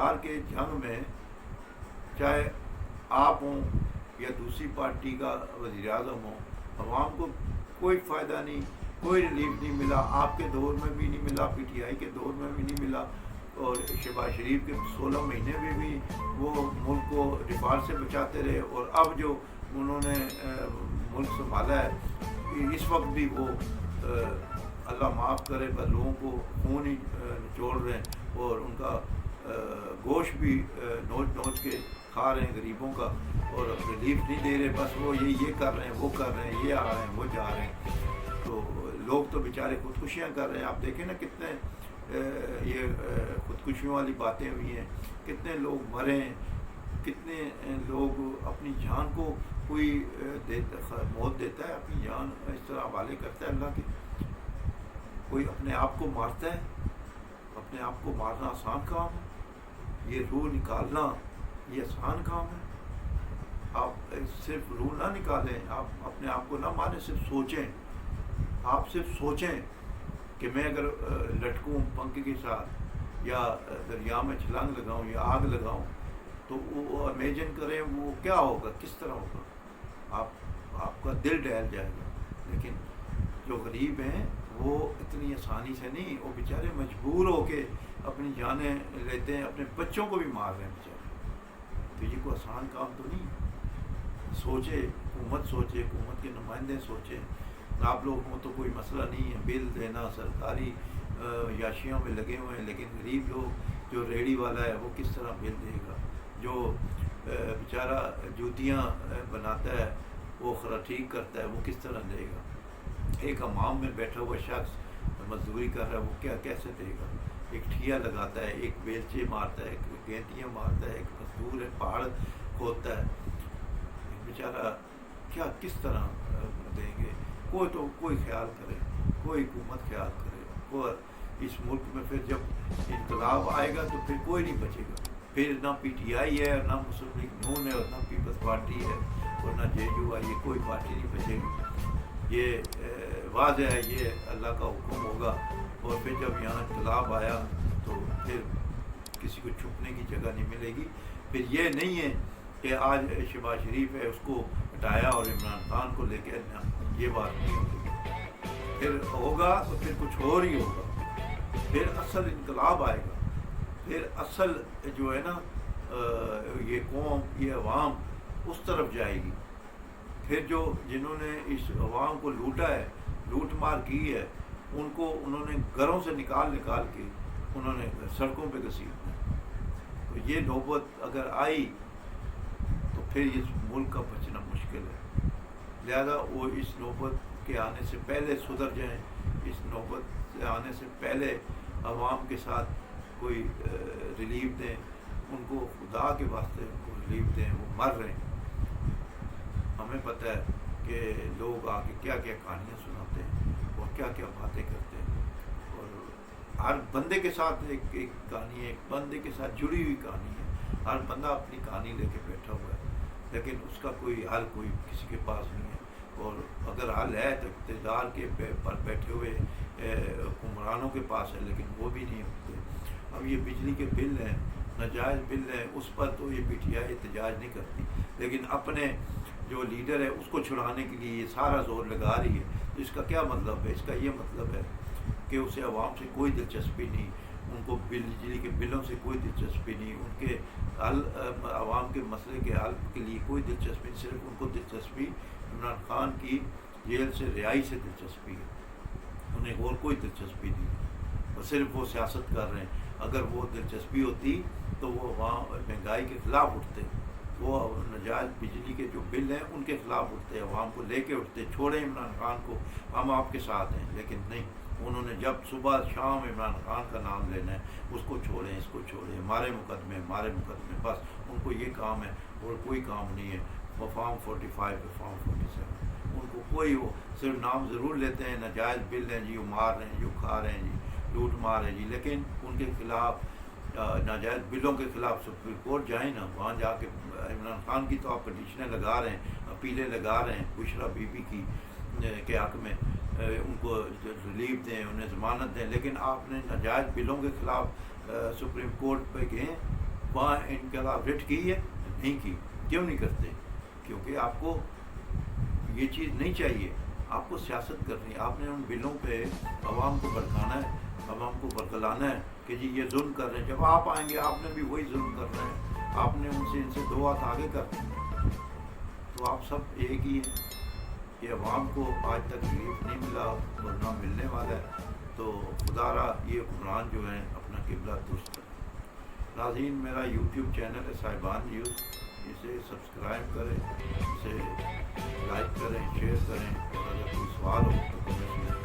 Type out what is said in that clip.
اقتدار کے جنگ میں چاہے آپ ہوں یا دوسری پارٹی کا وزیر اعظم ہو، عوام کو کوئی فائدہ نہیں، کوئی ریلیف نہیں ملا. آپ کے دور میں بھی نہیں ملا، پی ٹی آئی کے دور میں بھی نہیں ملا، اور شہباز شریف کے 16 مہینے میں بھی وہ ملک کو ڈیفالٹ سے بچاتے رہے. اور اب جو انہوں نے ملک سنبھالا ہے، اس وقت بھی وہ اللہ معاف کرے پر لوگوں کو خون ہی نچوڑ رہے ہیں، اور ان کا گوشت بھی نوچ نوچ کے کھا رہے ہیں غریبوں کا، اور ریلیف نہیں دے رہے. بس وہ یہ کر رہے ہیں، وہ کر رہے ہیں، یہ آ رہے ہیں، وہ جا رہے ہیں. تو لوگ تو بیچارے خودکشیاں کر رہے ہیں. آپ دیکھیں نا کتنے یہ خودکشیوں والی باتیں ہوئی ہیں، کتنے لوگ مرے ہیں، کتنے لوگ اپنی جان کو کوئی موت دیتا ہے، اپنی جان اس طرح حوالے کرتا ہے اللہ کی. کوئی اپنے آپ کو مارتا ہے. اپنے آپ کو مارنا آسان کام ہے؟ یہ روح نکالنا یہ آسان کام ہے؟ آپ صرف روح نہ نکالیں، آپ اپنے آپ کو نہ ماریں، صرف سوچیں. آپ صرف سوچیں کہ میں اگر لٹکوں پنکھ کے ساتھ یا دریا میں چھلانگ لگاؤں یا آگ لگاؤں تو وہ امیجن کریں وہ کیا ہوگا، کس طرح ہوگا. آپ کا دل ڈہل جائے گا. لیکن جو غریب ہیں وہ اتنی آسانی سے نہیں، وہ بیچارے مجبور ہو کے اپنی جانیں لیتے ہیں، اپنے بچوں کو بھی مار رہے ہیں بیچارے. تو یہ کوئی آسان کام تو نہیں. سوچے حکومت، سوچے حکومت کے نمائندے سوچیں. آپ لوگوں کو تو کوئی مسئلہ نہیں ہے، بل دینا سرکاری یاشیوں میں لگے ہوئے ہیں، لیکن غریب لوگ جو ریڑھی والا ہے وہ کس طرح بل دے گا؟ جو بیچارہ جوتیاں بناتا ہے، وہ ٹھیک کرتا ہے، وہ کس طرح دے گا؟ ایک حمام میں بیٹھا ہوا شخص مزدوری کر رہا ہے، وہ کیا کیسے دے گا؟ ایک ٹھیا لگاتا ہے، ایک بیلچے مارتا ہے، ایک گینتیاں مارتا ہے، ایک مزدور ہے پہاڑ کھودتا ہے، بیچارہ کیا کس طرح دیں گے؟ کوئی خیال کرے، کوئی حکومت خیال کرے. اور اس ملک میں پھر جب انقلاب آئے گا تو پھر کوئی نہیں بچے گا. پھر نہ پی ٹی آئی ہے، نہ مسلم لیگ نون ہے، اور نہ پیپلز پارٹی ہے، اور نہ جے یو آئی ہے. کوئی پارٹی نہیں بچے گی. یہ واضح ہے، یہ اللہ کا حکم ہوگا. اور پھر جب یہاں انقلاب آیا تو پھر کسی کو چھپنے کی جگہ نہیں ملے گی. پھر یہ نہیں ہے کہ آج شہباز شریف ہے اس کو ہٹایا اور عمران خان کو لے کے آنا، یہ بات نہیں ہوگی. پھر ہوگا تو پھر کچھ اور ہی ہوگا. پھر اصل انقلاب آئے گا. پھر اصل جو ہے نا یہ قوم، یہ عوام اس طرف جائے گی. پھر جنہوں نے اس عوام کو لوٹا ہے، لوٹ مار کی ہے، ان کو انہوں نے گھروں سے نکال کے انہوں نے سڑکوں پہ گھسیٹنا. تو یہ نوبت اگر آئی تو پھر اس ملک کا بچنا مشکل ہے. لہذا وہ اس نوبت کے آنے سے پہلے سدھر جائیں. اس نوبت سے آنے سے پہلے عوام کے ساتھ کوئی ریلیف دیں. ان کو خدا کے واسطے ان کو ریلیف دیں. وہ مر رہے ہیں. ہمیں پتہ ہے کہ لوگ آ کے کیا کیا کہانیاں سناتے ہیں اور کیا کیا باتیں کرتے ہیں. اور ہر بندے کے ساتھ ایک کہانی ہے، ایک بندے کے ساتھ جڑی ہوئی کہانی ہے. ہر بندہ اپنی کہانی لے کے بیٹھا ہوا ہے، لیکن اس کا کوئی حل کوئی کسی کے پاس نہیں ہے. اور اگر حل ہے تو اقتدار کے پر بیٹھے ہوئے حکمرانوں کے پاس ہے، لیکن وہ بھی نہیں ہوتے. اب یہ بجلی کے بل ہیں، ناجائز بل ہیں، اس پر تو یہ پی ٹی آئی احتجاج نہیں کرتی، لیکن اپنے جو لیڈر ہے اس کو چھڑانے کے لیے یہ سارا زور لگا رہی ہے. اس کا کیا مطلب ہے؟ اس کا یہ مطلب ہے کہ اسے عوام سے کوئی دلچسپی نہیں، ان کو بجلی کے بلوں سے کوئی دلچسپی نہیں، ان کے حل عوام کے مسئلے کے حل کے لیے کوئی دلچسپی نہیں. صرف ان کو دلچسپی عمران خان کی جیل سے رہائی سے دلچسپی ہے. انہیں اور کوئی دلچسپی نہیں. اور صرف وہ سیاست کر رہے ہیں. اگر وہ دلچسپی ہوتی تو وہ وہاں مہنگائی کے خلاف اٹھتے، وہ ناجائز بجلی کے جو بل ہیں ان کے خلاف اٹھتے، عوام کو لے کے اٹھتے. چھوڑیں عمران خان کو، ہم آپ کے ساتھ ہیں. لیکن نہیں، انہوں نے جب صبح شام عمران خان کا نام لینا ہے، اس کو چھوڑیں، اس کو چھوڑیں، ہمارے مقدمے، بس ان کو یہ کام ہے اور کوئی کام نہیں ہے. وہ فارم 45 فارم 47 ان کو کوئی، وہ صرف نام ضرور لیتے ہیں. ناجائز بل ہیں جی، وہ مار رہے ہیں، جو کھا رہے ہیں جی، لوٹ مار ہے جی. لیکن ان کے خلاف ناجائز بلوں کے خلاف سپریم کورٹ جائیں نا، وہاں جا کے عمران خان کی تو آپ پٹیشنیں لگا رہے ہیں، اپیلیں لگا رہے ہیں بشرا بی بی کی کے حق میں، ان کو ریلیف دیں، انہیں ضمانت دیں. لیکن آپ نے ناجائز بلوں کے خلاف سپریم کورٹ پہ گئے. وہاں انقلاب رٹ کی ہے؟ نہیں کی. کیوں نہیں کرتے؟ کیونکہ آپ کو یہ چیز نہیں چاہیے. آپ کو سیاست کرنی ہے. آپ نے ان بلوں پہ عوام کو بھڑکانا ہے, عوام کو برگلانا ہے کہ جی یہ ظلم کر رہے ہیں. جب آپ آئیں گے آپ نے بھی وہی ظلم کرنا ہے. آپ نے ان سے 2 ہاتھ آگے کر دیں. تو آپ سب ایک ہی ہیں. یہ عوام کو آج تک ریلیف نہیں ملا اور نہ ملنے والا ہے. تو خدا را یہ حکمران جو ہیں اپنا قبلہ درست کریں. ناظرین, میرا یوٹیوب چینل ہے صاحبان نیوز, اسے سبسکرائب کریں, اسے لائک کریں, شیئر کریں, اور اگر کوئی سوال ہو تو کمنٹس میں